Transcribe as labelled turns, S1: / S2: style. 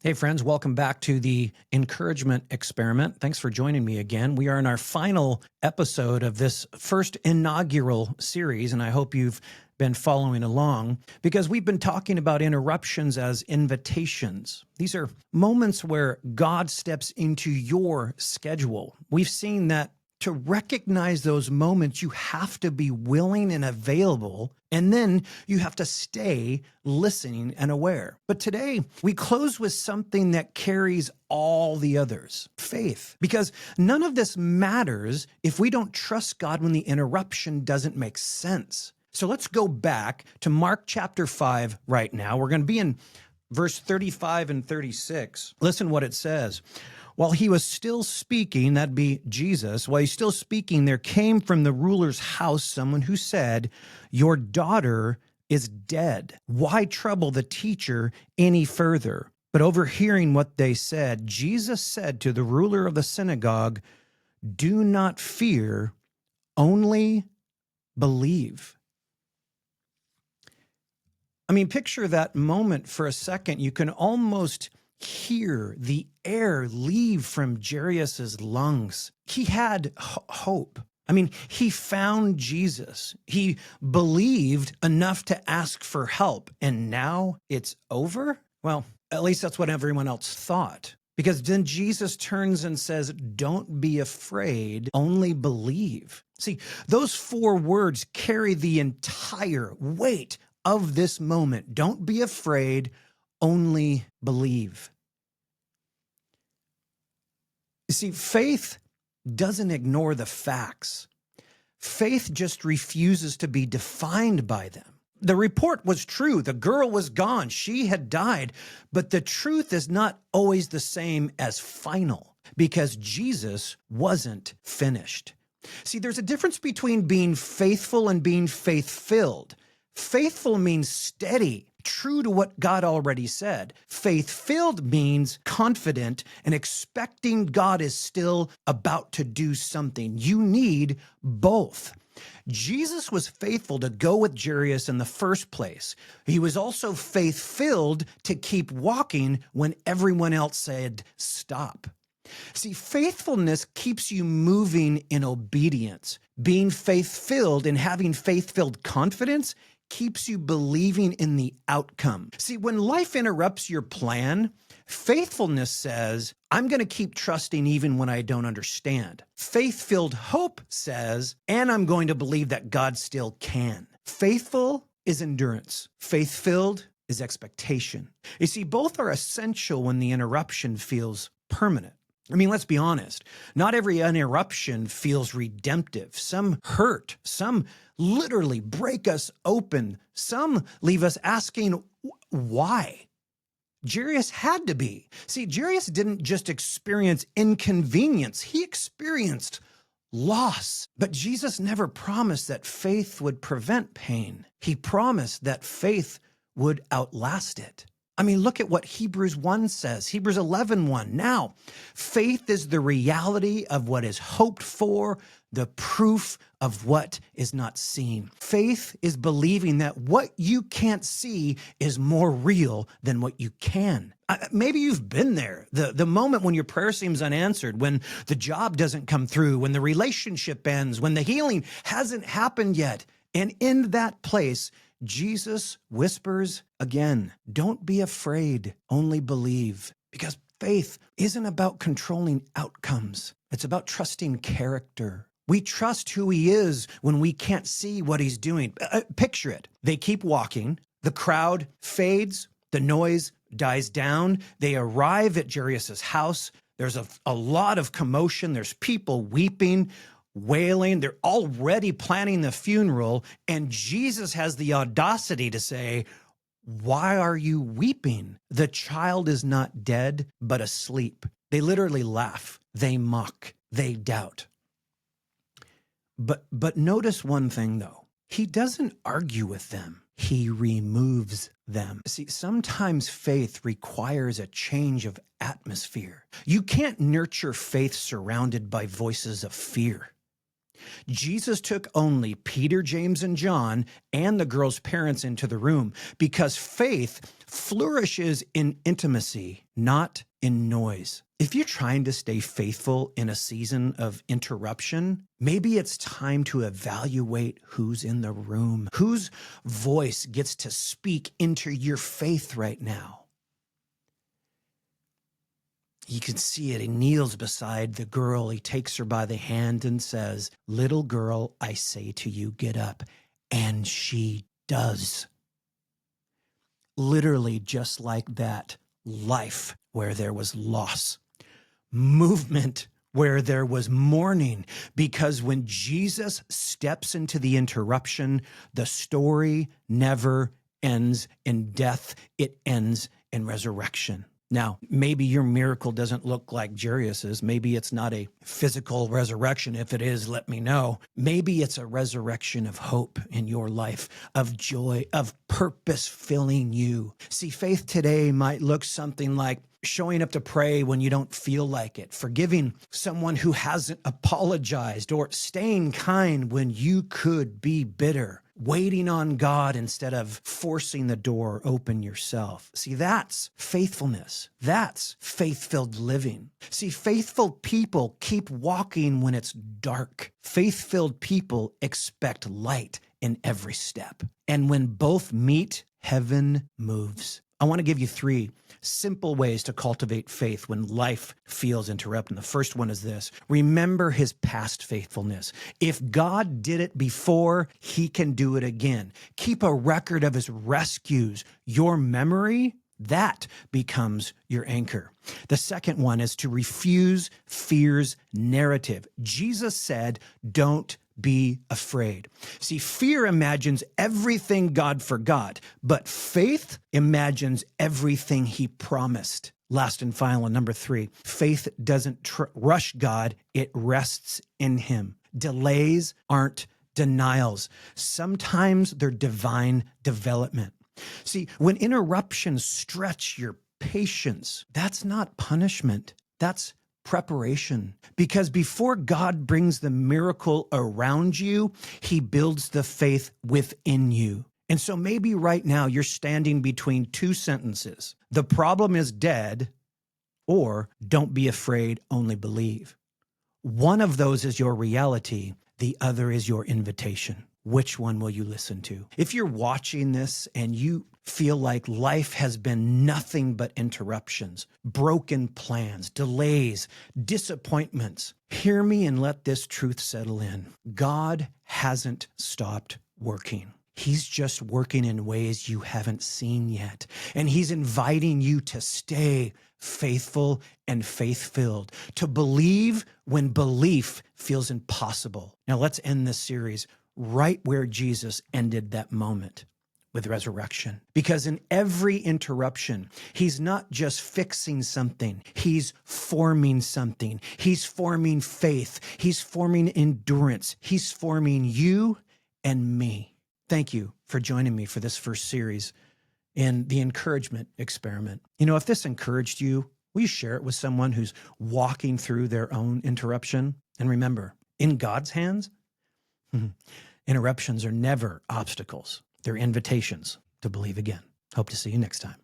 S1: Hey friends, welcome back to the encouragement experiment. Thanks for joining me again. We are in our final episode of this first inaugural series, and I hope you've been following along because we've been talking about interruptions as invitations. These are moments where God steps into your schedule. We've seen that to recognize those moments, you have to be willing and available, and then you have to stay listening and aware. But today, we close with something that carries all the others, faith. Because none of this matters if we don't trust God when the interruption doesn't make sense. So let's go back to Mark chapter 5 right now. We're going to be in verse 35 and 36. Listen what it says. While he was still speaking, that'd be Jesus, while he's still speaking, there came from the ruler's house someone who said, "Your daughter is dead. Why trouble the teacher any further?" But overhearing what they said, Jesus said to the ruler of the synagogue, "Do not fear, only believe." I mean, picture that moment for a second. You can almost hear the air leave from Jairus's lungs. He had hope. I mean, he found Jesus. He believed enough to ask for help. And now it's over? Well, at least that's what everyone else thought. Because then Jesus turns and says, "Don't be afraid, only believe." See, those four words carry the entire weight of this moment. Don't be afraid, only believe. You see, faith doesn't ignore the facts. Faith just refuses to be defined by them. The report was true. The girl was gone. She had died. But the truth is not always the same as final because Jesus wasn't finished. See, there's a difference between being faithful and being faith-filled. Faithful means steady, true to what God already said. Faith-filled means confident and expecting God is still about to do something. You need both. Jesus was faithful to go with Jairus in the first place. He was also faith-filled to keep walking when everyone else said, "Stop." See, faithfulness keeps you moving in obedience. Being faith-filled and having faith-filled confidence keeps you believing in the outcome. See, when life interrupts your plan, faithfulness says, "I'm going to keep trusting even when I don't understand." Faith-filled hope says, "And I'm going to believe that God still can." Faithful is endurance. Faith-filled is expectation. You see, both are essential when the interruption feels permanent. I mean, let's be honest. Not every interruption feels redemptive. Some hurt. Some literally break us open. Some leave us asking, why? Jairus had to be. See, Jairus didn't just experience inconvenience. He experienced loss. But Jesus never promised that faith would prevent pain. He promised that faith would outlast it. I mean, look at what Hebrews 1 says, Hebrews 11:1. Now, faith is the reality of what is hoped for, the proof of what is not seen. Faith is believing that what you can't see is more real than what you can. Maybe you've been there. The moment when your prayer seems unanswered, when the job doesn't come through, when the relationship ends, when the healing hasn't happened yet. And in that place, Jesus whispers again, "Don't be afraid, only believe." Because faith isn't about controlling outcomes. It's about trusting character. We trust who he is when we can't see what he's doing. Picture it. They keep walking. The crowd fades. The noise dies down. They arrive at Jairus' house. There's a lot of commotion. There's people weeping, wailing. They're already planning the funeral. And Jesus has the audacity to say, "Why are you weeping? The child is not dead, but asleep." They literally laugh. They mock. They doubt. But notice one thing, though. He doesn't argue with them. He removes them. See, sometimes faith requires a change of atmosphere. You can't nurture faith surrounded by voices of fear. Jesus took only Peter, James, and John and the girl's parents into the room because faith flourishes in intimacy, not in noise. If you're trying to stay faithful in a season of interruption, maybe it's time to evaluate who's in the room, whose voice gets to speak into your faith right now. You can see it. He kneels beside the girl. He takes her by the hand and says, "Little girl, I say to you, get up." And she does. Literally, just like that, life where there was loss, movement where there was mourning, because when Jesus steps into the interruption, the story never ends in death. It ends in resurrection. Now, maybe your miracle doesn't look like Jairus's. Maybe it's not a physical resurrection. If it is, let me know. Maybe it's a resurrection of hope in your life, of joy, of purpose filling you. See, faith today might look something like showing up to pray when you don't feel like it, forgiving someone who hasn't apologized, or staying kind when you could be bitter, waiting on God instead of forcing the door open yourself. See, that's faithfulness. That's faith-filled living. See, faithful people keep walking when it's dark. Faith-filled people expect light in every step. And when both meet, heaven moves. I want to give you 3 simple ways to cultivate faith when life feels interrupted. The first one is this: remember his past faithfulness. If God did it before, he can do it again. Keep a record of his rescues. Your memory, that becomes your anchor. The second one is to refuse fear's narrative. Jesus said, "Don't be afraid." See, fear imagines everything God forgot, but faith imagines everything he promised. Last and final, and number 3, faith doesn't rush God, it rests in him. Delays aren't denials. Sometimes they're divine development. See, when interruptions stretch your patience, that's not punishment, that's preparation. Because before God brings the miracle around you, he builds the faith within you. And so maybe right now you're standing between 2 sentences. The problem is dead, or don't be afraid, only believe. One of those is your reality. The other is your invitation. Which one will you listen to? If you're watching this and you feel like life has been nothing but interruptions, broken plans, delays, disappointments, hear me and let this truth settle in. God hasn't stopped working. He's just working in ways you haven't seen yet. And he's inviting you to stay faithful and faith-filled, to believe when belief feels impossible. Now let's end this series right where Jesus ended that moment, with resurrection. Because in every interruption, he's not just fixing something, he's forming something. He's forming faith. He's forming endurance. He's forming you and me. Thank you for joining me for this first series in the encouragement experiment. You know, if this encouraged you, will you share it with someone who's walking through their own interruption? And remember, in God's hands, interruptions are never obstacles. They're invitations to believe again. Hope to see you next time.